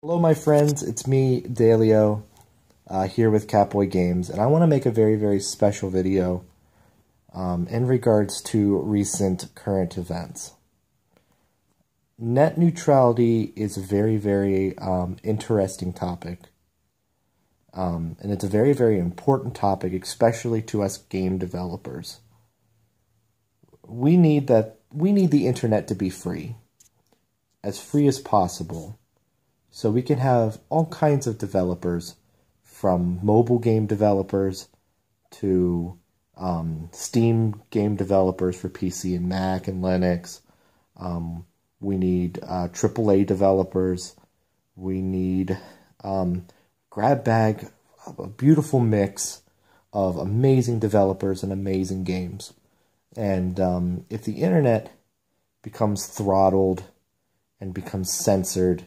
Hello my friends, it's me, Dalio, here with Catboy Games, and I want to make a very, very special video in regards to recent current events. Net neutrality is a very, very interesting topic, and it's a very, very important topic, especially to us game developers. We need the internet to be free as possible. So we can have all kinds of developers, from mobile game developers to Steam game developers for PC and Mac and Linux. We need AAA developers. We need grab bag, a beautiful mix of amazing developers and amazing games. And if the internet becomes throttled and becomes censored,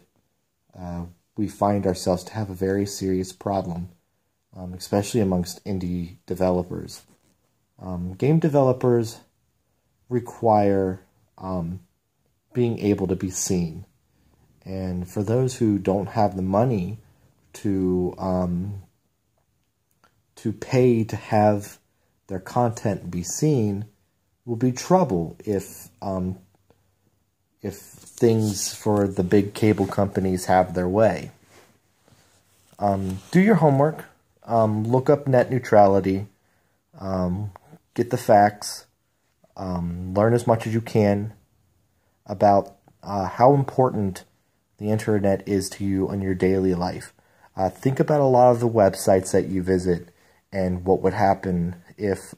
we find ourselves to have a very serious problem, especially amongst indie developers. Game developers require being able to be seen. And for those who don't have the money to pay to have their content be seen, will be trouble if things for the big cable companies have their way. Do your homework. Look up net neutrality. Get the facts. Learn as much as you can about how important the internet is to you in your daily life. Think about a lot of the websites that you visit and what would happen if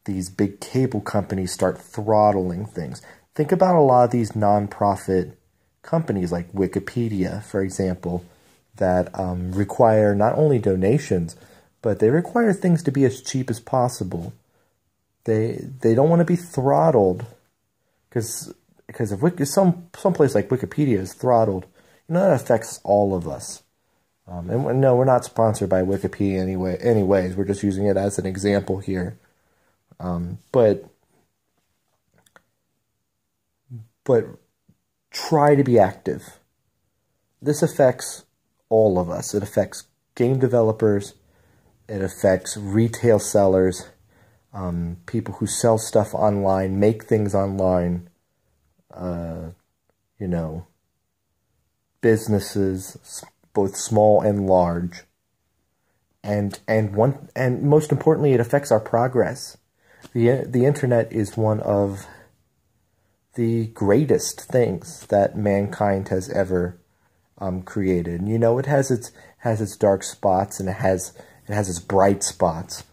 these big cable companies start throttling things. Think about a lot of these non-profit companies like Wikipedia, for example, that require not only donations, but they require things to be as cheap as possible. They don't want to be throttled, because if some place like Wikipedia is throttled, that affects all of us. And no, we're not sponsored by Wikipedia anyways. We're just using it as an example here. But try to be active. This affects all of us. It affects game developers. It affects retail sellers, people who sell stuff online, make things online, businesses, both small and large. And most importantly, it affects our progress. The internet is one of the greatest things that mankind has ever created. It has its dark spots and it has its bright spots,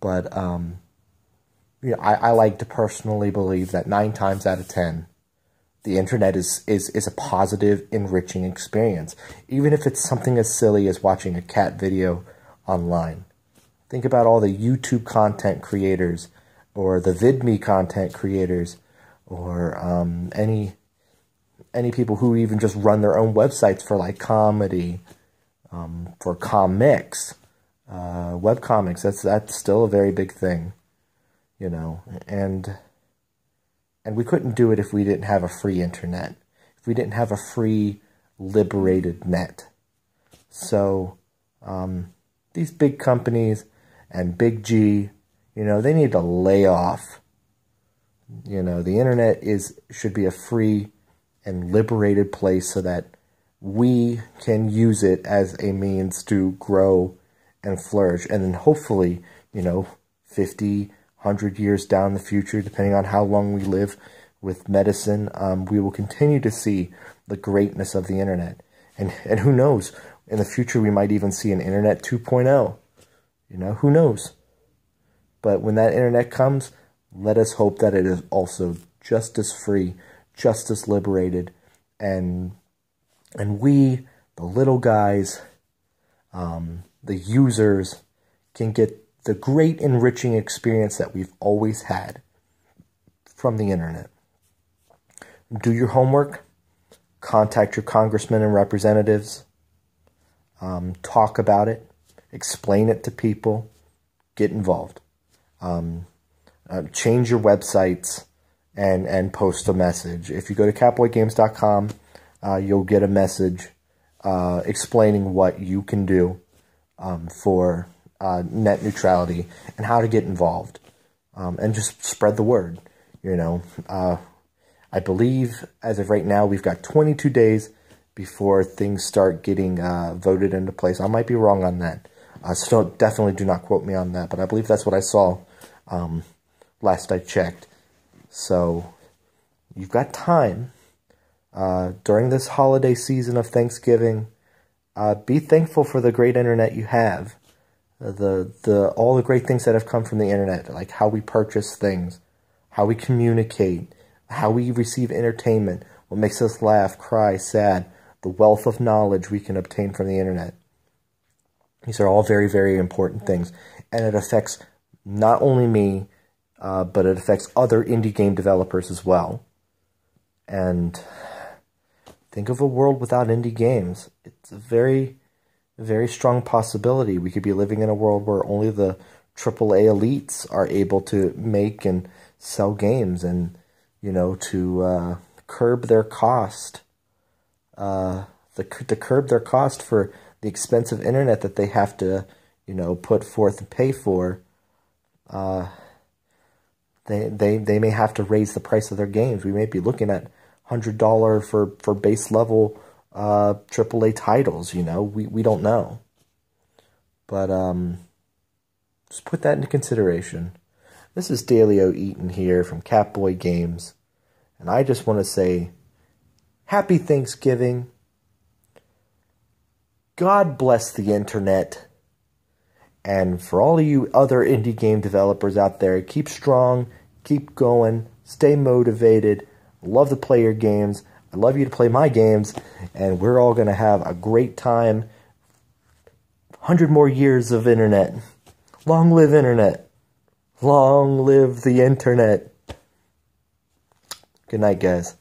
but I like to personally believe that 9 times out of 10, the internet is a positive, enriching experience, even if it's something as silly as watching a cat video online. Think about all the YouTube content creators, or the VidMe content creators, or any people who even just run their own websites for like comedy, for comics, webcomics. That's still a very big thing, and we couldn't do it if we didn't have a free internet, if we didn't have a free, liberated net. So these big companies and Big G, they need to lay off. The internet should be a free and liberated place so that we can use it as a means to grow and flourish. And then hopefully, 50, 100 years down the future, depending on how long we live with medicine, we will continue to see the greatness of the internet. And who knows, in the future we might even see an internet 2.0. Who knows? But when that internet comes, let us hope that it is also just as free, just as liberated, and we, the little guys, the users, can get the great enriching experience that we've always had from the internet. Do your homework. Contact your congressmen and representatives. Talk about it. Explain it to people. Get involved. Change your websites and post a message. If you go to catboygames.com, you'll get a message explaining what you can do for net neutrality and how to get involved, and just spread the word. You know, I believe as of right now we've got 22 days before things start getting voted into place. I might be wrong on that, so definitely do not quote me on that, but I believe that's what I saw last I checked. So you've got time during this holiday season of Thanksgiving. Be thankful for the great internet you have, all the great things that have come from the internet, like how we purchase things, how we communicate, how we receive entertainment, what makes us laugh, cry, sad, the wealth of knowledge we can obtain from the internet. These are all very, very important things, and it affects not only me, but it affects other indie game developers as well. And think of a world without indie games. It's a very, very strong possibility. We could be living in a world where only the AAA elites are able to make and sell games, and, you know, to curb their cost. To curb their cost for the expensive internet that they have to, you know, put forth and pay for. They may have to raise the price of their games. We may be looking at $100 for base level AAA titles. You know, we don't know. But just put that into consideration. This is Dalio Eaton here from Catboy Games, and I just want to say Happy Thanksgiving. God bless the internet. And for all of you other indie game developers out there, keep strong, keep going, stay motivated. I love to play your games. I love you to play my games. And we're all going to have a great time. 100 more years of internet. Long live internet. Long live the internet. Good night, guys.